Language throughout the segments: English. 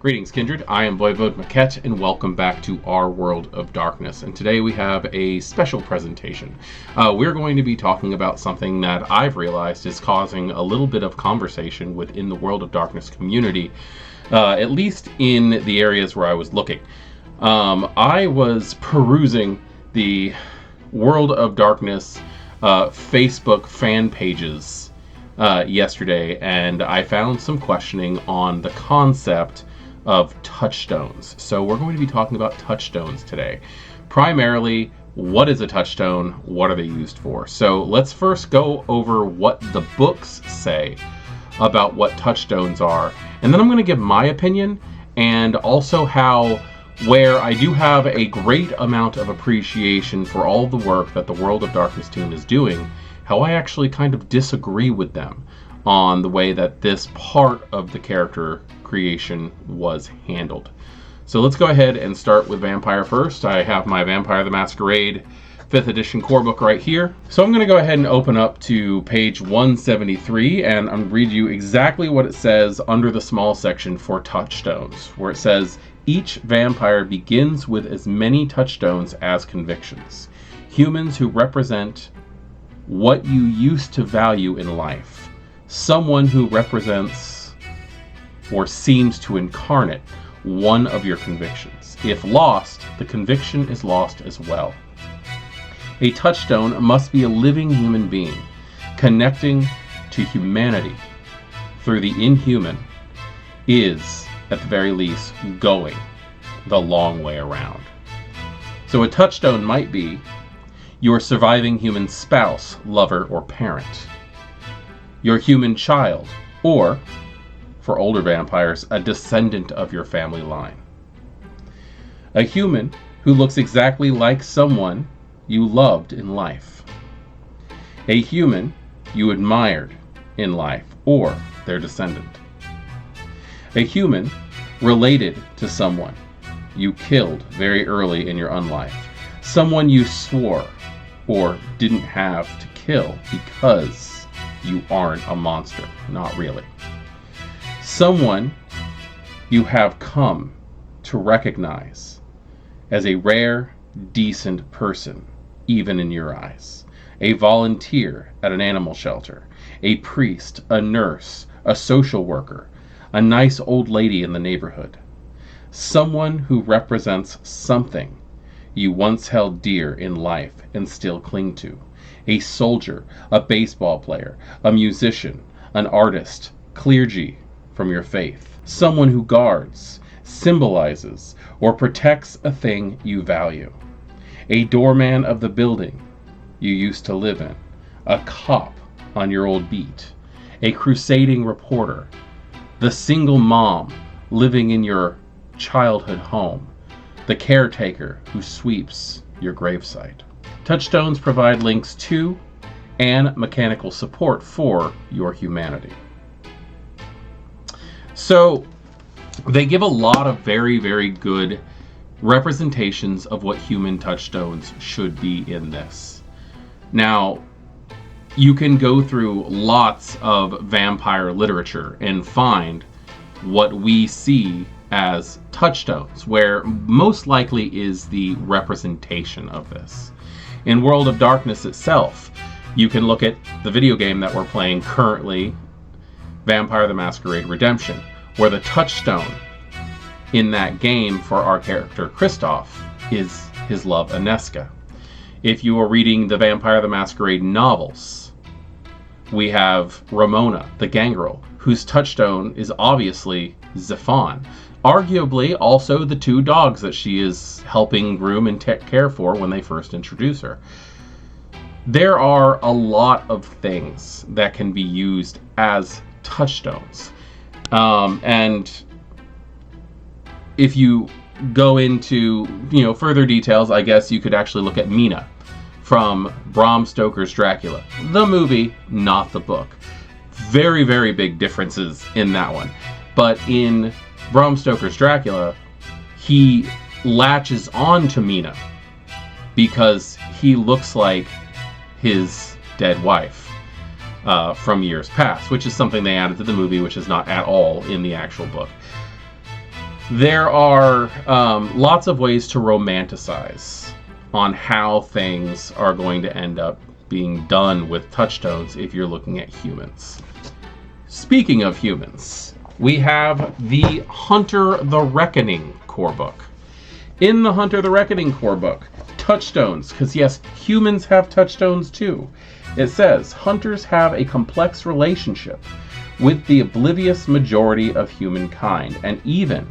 Greetings, Kindred. I am Voivode Maquette, and welcome back to our World of Darkness. And today we have a special presentation. We're going to be talking about something that I've realized is causing a little bit of conversation within the World of Darkness community, at least in the areas where I was looking. I was perusing the World of Darkness Facebook fan pages yesterday, and I found some questioning on the concept of touchstones. So we're going to be talking about touchstones today. Primarily, what is a touchstone? What are they used for? So let's first go over what the books say about what touchstones are, and then I'm going to give my opinion, and also where I do have a great amount of appreciation for all the work that the World of Darkness team is doing, how I actually kind of disagree with them on the way that this part of the character creation was handled. So let's go ahead and start with Vampire first. I have my Vampire the Masquerade 5th edition core book right here. So I'm going to go ahead and open up to page 173, and I'm going to read you exactly what it says under the small section for touchstones, where it says, each vampire begins with as many touchstones as convictions. Humans who represent what you used to value in life. Someone who represents or seems to incarnate one of your convictions. If lost, the conviction is lost as well. A touchstone must be a living human being, connecting to humanity through the inhuman, is, at the very least, going the long way around. So a touchstone might be your surviving human spouse, lover, or parent, your human child, or, for older vampires, a descendant of your family line. A human who looks exactly like someone you loved in life. A human you admired in life, or their descendant. A human related to someone you killed very early in your unlife. Someone you swore or didn't have to kill because you aren't a monster. Not really. Someone you have come to recognize as a rare, decent person, even in your eyes. A volunteer at an animal shelter, a priest, a nurse, a social worker, a nice old lady in the neighborhood. Someone who represents something you once held dear in life and still cling to. A soldier, a baseball player, a musician, an artist, clergy from your faith. Someone who guards, symbolizes, or protects a thing you value. A doorman of the building you used to live in. A cop on your old beat. A crusading reporter. The single mom living in your childhood home. The caretaker who sweeps your gravesite. Touchstones provide links to and mechanical support for your humanity. So they give a lot of very, very good representations of what human touchstones should be in this. Now, you can go through lots of vampire literature and find what we see as touchstones, where most likely is the representation of this. In World of Darkness itself, you can look at the video game that we're playing currently, Vampire the Masquerade Redemption, where the touchstone in that game for our character Kristoff is his love Aneska. If you are reading the Vampire the Masquerade novels, we have Ramona, the gangrel, whose touchstone is obviously Zephon. Arguably also the two dogs that she is helping groom and take care for when they first introduce her. There are a lot of things that can be used as touchstones. And if you go into further details, I guess you could actually look at Mina from Bram Stoker's Dracula. The movie, not the book. Very, very big differences in that one. But in Bram Stoker's Dracula, he latches on to Mina because he looks like his dead wife from years past, which is something they added to the movie, which is not at all in the actual book. There are lots of ways to romanticize on how things are going to end up being done with touchstones if you're looking at humans. Speaking of humans, we have the Hunter the Reckoning core book. In the Hunter the Reckoning core book, touchstones, because yes, humans have touchstones too. It says, hunters have a complex relationship with the oblivious majority of humankind, and even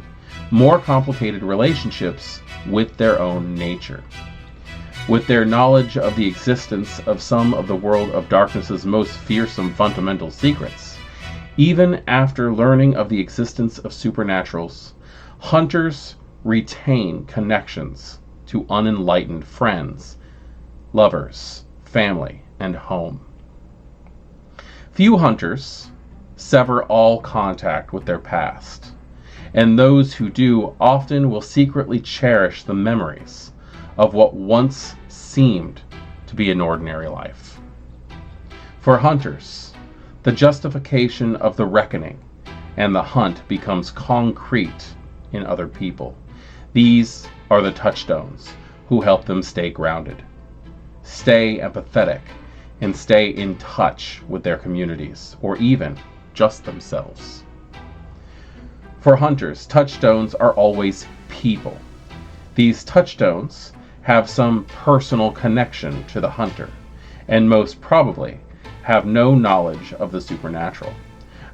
more complicated relationships with their own nature. With their knowledge of the existence of some of the world of darkness's most fearsome fundamental secrets, even after learning of the existence of supernaturals, hunters retain connections to unenlightened friends, lovers, family, and home. Few hunters sever all contact with their past, and those who do often will secretly cherish the memories of what once seemed to be an ordinary life. For hunters, the justification of the reckoning and the hunt becomes concrete in other people. These are the touchstones who help them stay grounded, stay empathetic, and stay in touch with their communities, or even just themselves. For hunters, touchstones are always people. These touchstones have some personal connection to the hunter, and most probably have no knowledge of the supernatural.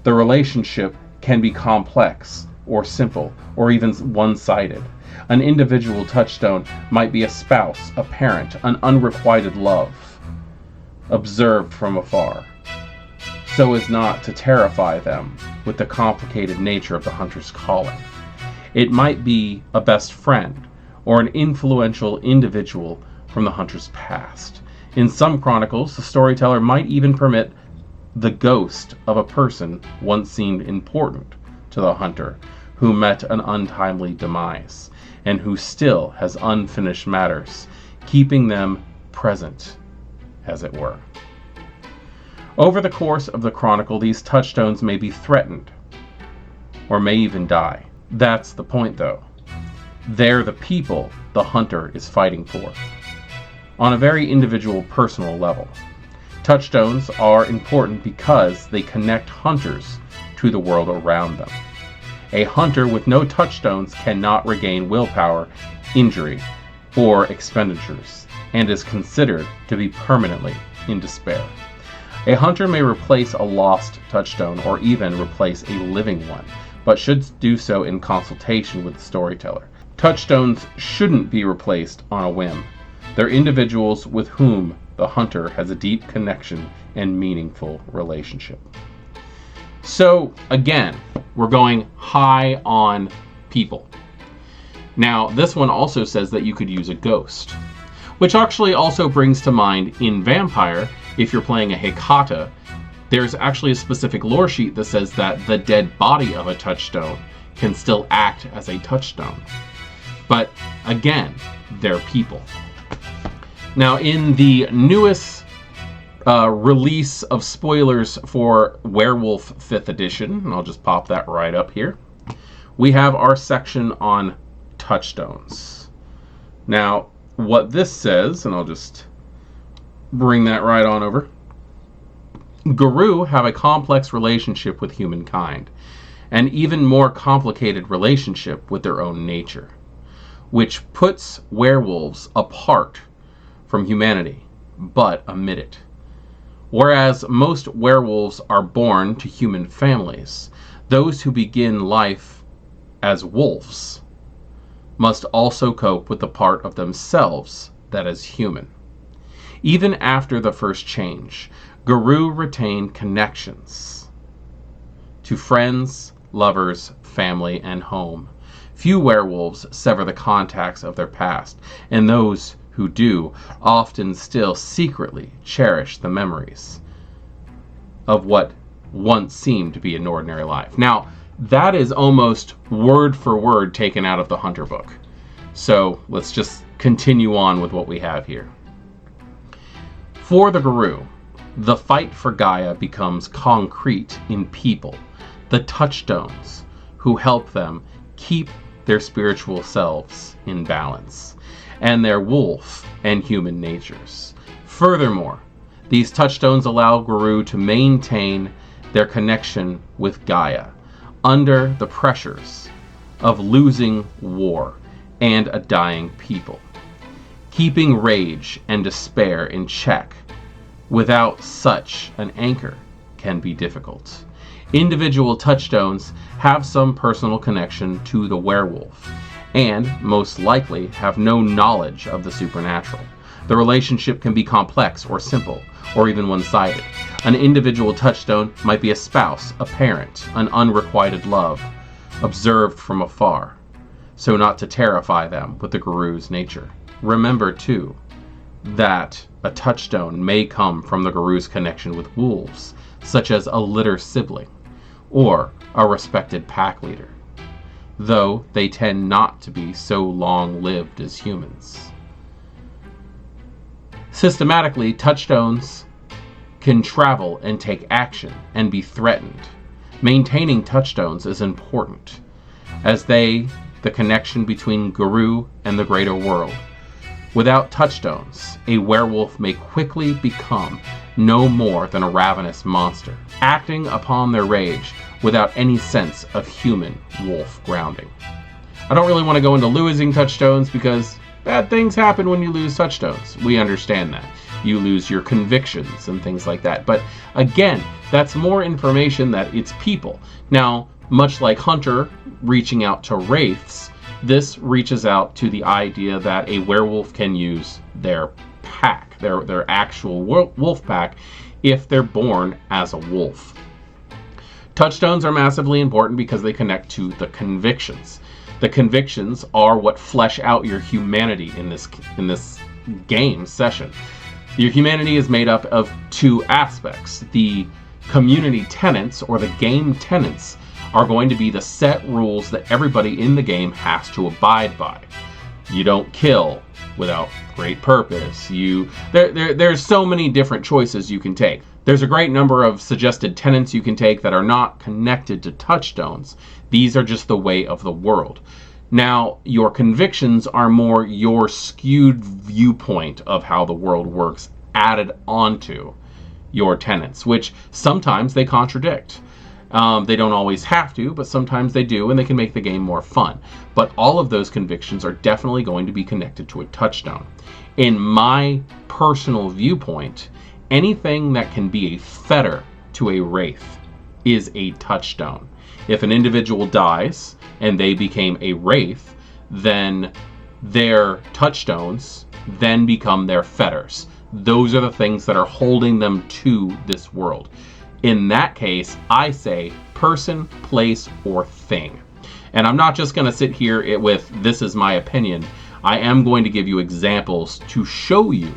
The relationship can be complex, or simple, or even one-sided. An individual touchstone might be a spouse, a parent, an unrequited love, observed from afar, so as not to terrify them with the complicated nature of the hunter's calling. It might be a best friend, or an influential individual from the hunter's past. In some chronicles, the storyteller might even permit the ghost of a person once seemed important to the hunter, who met an untimely demise, and who still has unfinished matters, keeping them present, as it were. Over the course of the chronicle, these touchstones may be threatened, or may even die. That's the point, though. They're the people the hunter is fighting for, on a very individual, personal level. Touchstones are important because they connect hunters to the world around them. A hunter with no touchstones cannot regain willpower, injury, or expenditures, and is considered to be permanently in despair. A hunter may replace a lost touchstone, or even replace a living one, but should do so in consultation with the storyteller. Touchstones shouldn't be replaced on a whim. They're individuals with whom the hunter has a deep connection and meaningful relationship. So again, we're going high on people. Now, this one also says that you could use a ghost, which actually also brings to mind in Vampire, if you're playing a Hekata, there's actually a specific lore sheet that says that the dead body of a touchstone can still act as a touchstone. But again, they're people. Now, in the newest release of spoilers for Werewolf 5th edition, and I'll just pop that right up here, we have our section on touchstones. Now, what this says, and I'll just bring that right on over. Garou have a complex relationship with humankind, an even more complicated relationship with their own nature, which puts werewolves apart from humanity, but amid it. Whereas most werewolves are born to human families, those who begin life as wolves must also cope with the part of themselves that is human. Even after the first change, Garou retain connections to friends, lovers, family, and home. Few werewolves sever the contacts of their past, and those who do often still secretly cherish the memories of what once seemed to be an ordinary life. Now, that is almost word for word taken out of the Hunter book. So let's just continue on with what we have here. For the Garou, the fight for Gaia becomes concrete in people, the touchstones, who help them keep their spiritual selves in balance, and their wolf and human natures. Furthermore, these touchstones allow Guru to maintain their connection with Gaia under the pressures of losing war and a dying people, keeping rage and despair in check. Without such an anchor can be difficult. Individual touchstones have some personal connection to the werewolf, and most likely have no knowledge of the supernatural. The relationship can be complex or simple, or even one-sided. An individual touchstone might be a spouse, a parent, an unrequited love, observed from afar, so not to terrify them with the Guru's nature. Remember, too, that a touchstone may come from the Guru's connection with wolves, such as a litter sibling, or a respected pack leader, though they tend not to be so long-lived as humans. Systematically, touchstones can travel and take action and be threatened. Maintaining touchstones is important, as the connection between Guru and the greater world. Without touchstones, a werewolf may quickly become no more than a ravenous monster, acting upon their rage without any sense of human wolf grounding. I don't really want to go into losing touchstones because bad things happen when you lose touchstones. We understand that. You lose your convictions and things like that. But again, that's more information that it's people. Now, much like Hunter reaching out to wraiths, this reaches out to the idea that a werewolf can use their pack, their actual wolf pack, if they're born as a wolf. Touchstones are massively important because they connect to the convictions. The convictions are what flesh out your humanity in this game session. Your humanity is made up of two aspects. The community tenets, or the game tenets, are going to be the set rules that everybody in the game has to abide by. You don't kill without great purpose. There's so many different choices you can take. There's a great number of suggested tenets you can take that are not connected to touchstones. These are just the way of the world. Now, your convictions are more your skewed viewpoint of how the world works added onto your tenets, which sometimes they contradict. They don't always have to, but sometimes they do, and they can make the game more fun. But all of those convictions are definitely going to be connected to a touchstone. In my personal viewpoint, anything that can be a fetter to a wraith is a touchstone. If an individual dies and they became a wraith, then their touchstones then become their fetters. Those are the things that are holding them to this world. In that case, I say person, place, or thing. And I'm not just going to sit here with this is my opinion. I am going to give you examples to show you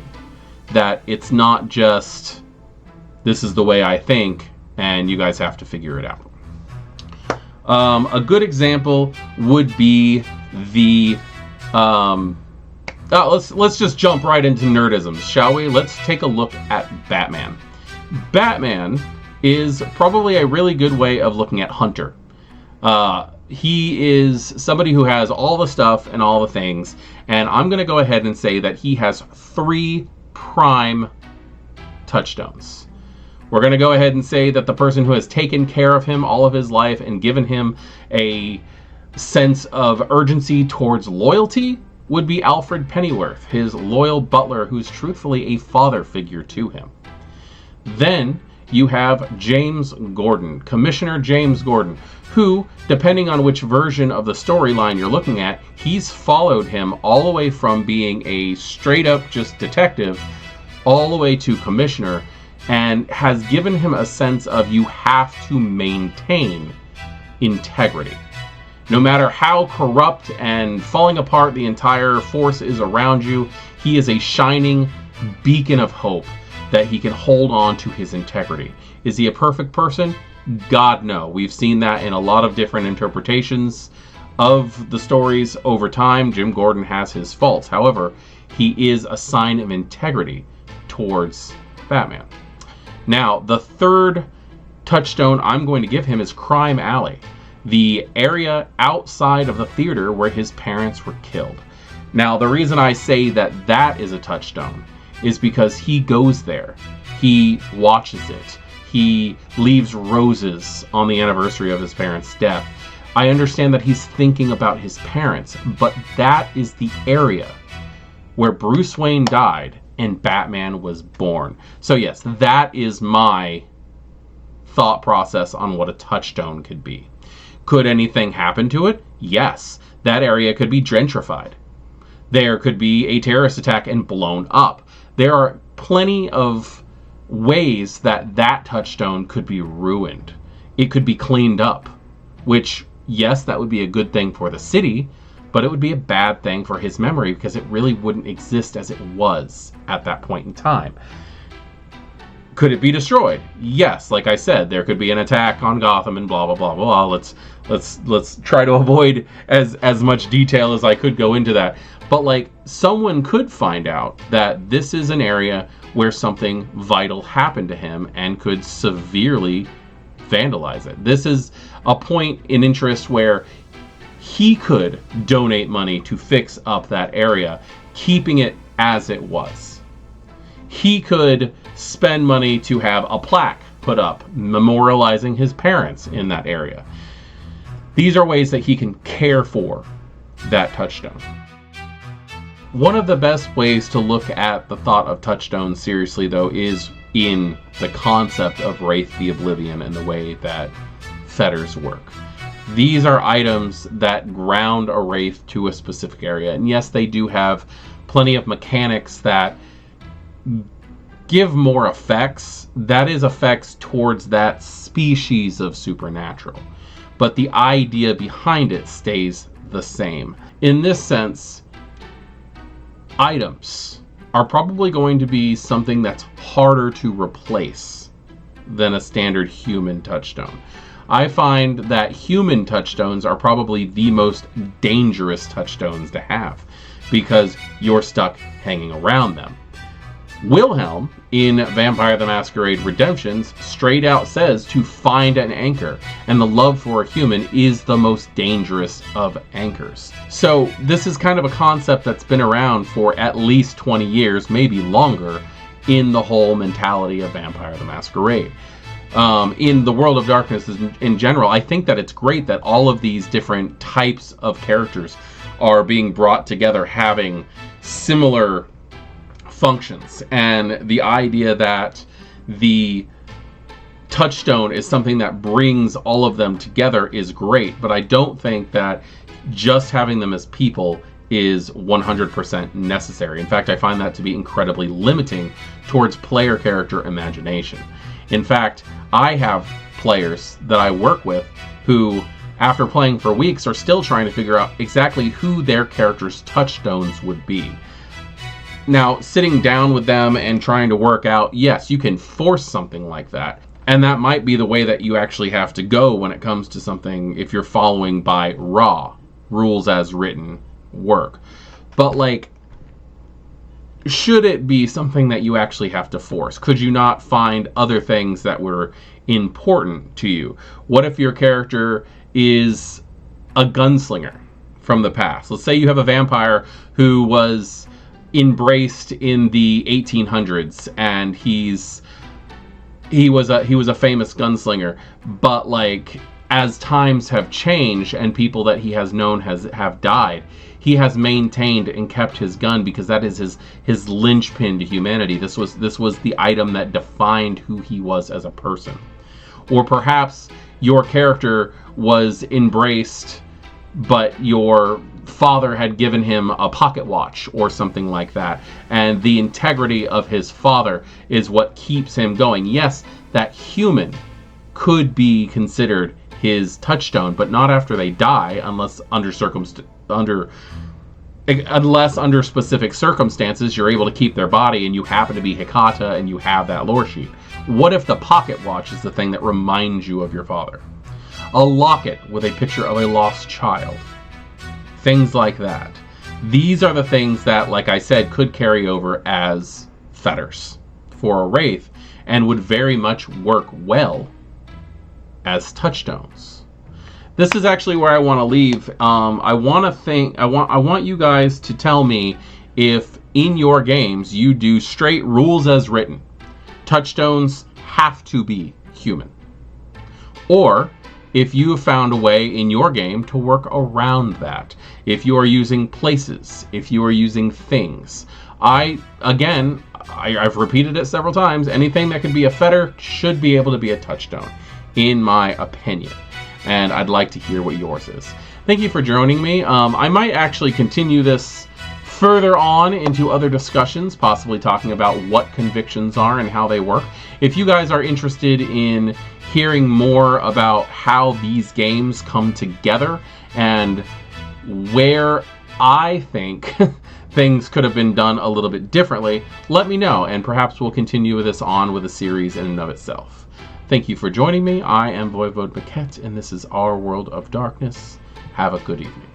that it's not just this is the way I think and you guys have to figure it out. A good example would be the let's just jump right into nerdisms, shall we? Let's take a look at Batman. Batman is probably a really good way of looking at Hunter. He is somebody who has all the stuff and all the things, and I'm going to go ahead and say that he has 3 prime touchstones. We're going to go ahead and say that the person who has taken care of him all of his life and given him a sense of urgency towards loyalty would be Alfred Pennyworth, his loyal butler who's truthfully a father figure to him. Then you have James Gordon, Commissioner James Gordon, who, depending on which version of the storyline you're looking at, he's followed him all the way from being a straight up just detective all the way to commissioner, and has given him a sense of you have to maintain integrity. No matter how corrupt and falling apart the entire force is around you, he is a shining beacon of hope that he can hold on to his integrity. Is he a perfect person? God, no. We've seen that in a lot of different interpretations of the stories over time. Jim Gordon has his faults. However, he is a sign of integrity towards Batman. Now, the third touchstone I'm going to give him is Crime Alley. the area outside of the theater where his parents were killed. Now, the reason I say that that is a touchstone is because he goes there. He watches it. He leaves roses on the anniversary of his parents' death. I understand that he's thinking about his parents, but that is the area where Bruce Wayne died and Batman was born. So yes, that is my thought process on what a touchstone could be. Could anything happen to it? Yes. That area could be gentrified. There could be a terrorist attack and blown up. There are plenty of ways that that touchstone could be ruined. It could be cleaned up, which, yes, that would be a good thing for the city, but it would be a bad thing for his memory because it really wouldn't exist as it was at that point in time. Could it be destroyed? Yes, like I said, there could be an attack on Gotham and blah blah blah blah. Let's try to avoid as much detail as I could go into that. But like, someone could find out that this is an area where something vital happened to him and could severely vandalize it. This is a point in interest where he could donate money to fix up that area, keeping it as it was. He could spend money to have a plaque put up memorializing his parents in that area. These are ways that he can care for that touchstone. One of the best ways to look at the thought of touchstones seriously, though, is in the concept of Wraith the Oblivion and the way that fetters work. These are items that ground a Wraith to a specific area. And yes, they do have plenty of mechanics that give more effects. That is effects towards that species of supernatural. But the idea behind it stays the same. In this sense, items are probably going to be something that's harder to replace than a standard human touchstone. I find that human touchstones are probably the most dangerous touchstones to have because you're stuck hanging around them. Wilhelm in Vampire the Masquerade Redemptions straight out says to find an anchor, and the love for a human is the most dangerous of anchors. So this is kind of a concept that's been around for at least 20 years, maybe longer, in the whole mentality of Vampire the Masquerade. In the World of Darkness in general, I think that it's great that all of these different types of characters are being brought together, having similar functions, and the idea that the touchstone is something that brings all of them together is great, but I don't think that just having them as people is 100% necessary. In fact, I find that to be incredibly limiting towards player character imagination. In fact, I have players that I work with who, after playing for weeks, are still trying to figure out exactly who their character's touchstones would be. Now, sitting down with them and trying to work out, yes, you can force something like that. And that might be the way that you actually have to go when it comes to something if you're following by raw, rules as written work. But like, should it be something that you actually have to force? Could you not find other things that were important to you? What if your character is a gunslinger from the past? Let's say you have a vampire who was embraced in the 1800s and he was a famous gunslinger, but like, as times have changed and people that he has known have died, he has maintained and kept his gun because that is his linchpin to humanity. This was the item that defined who he was as a person. Or perhaps your character was embraced, but your father had given him a pocket watch or something like that, and the integrity of his father is what keeps him going. Yes, that human could be considered his touchstone, but not after they die, unless under specific circumstances you're able to keep their body and you happen to be Hecata and you have that lore sheet. What if the pocket watch is the thing that reminds you of your father? A locket with a picture of a lost child. Things like that. These are the things that, like I said, could carry over as fetters for a Wraith and would very much work well as touchstones. this is actually where I want to leave. I want you guys to tell me if in your games you do straight rules as written. Touchstones have to be human. Or if you have found a way in your game to work around that. If you are using places, if you are using things. I've repeated it several times, anything that can be a fetter should be able to be a touchstone, in my opinion. And I'd like to hear what yours is. Thank you for joining me. I might actually continue this further on into other discussions, possibly talking about what convictions are and how they work. If you guys are interested in hearing more about how these games come together and where I think things could have been done a little bit differently, let me know, and perhaps we'll continue this on with a series in and of itself. Thank you for joining me. I am Voivode Maquette, and this is Our World of Darkness. Have a good evening.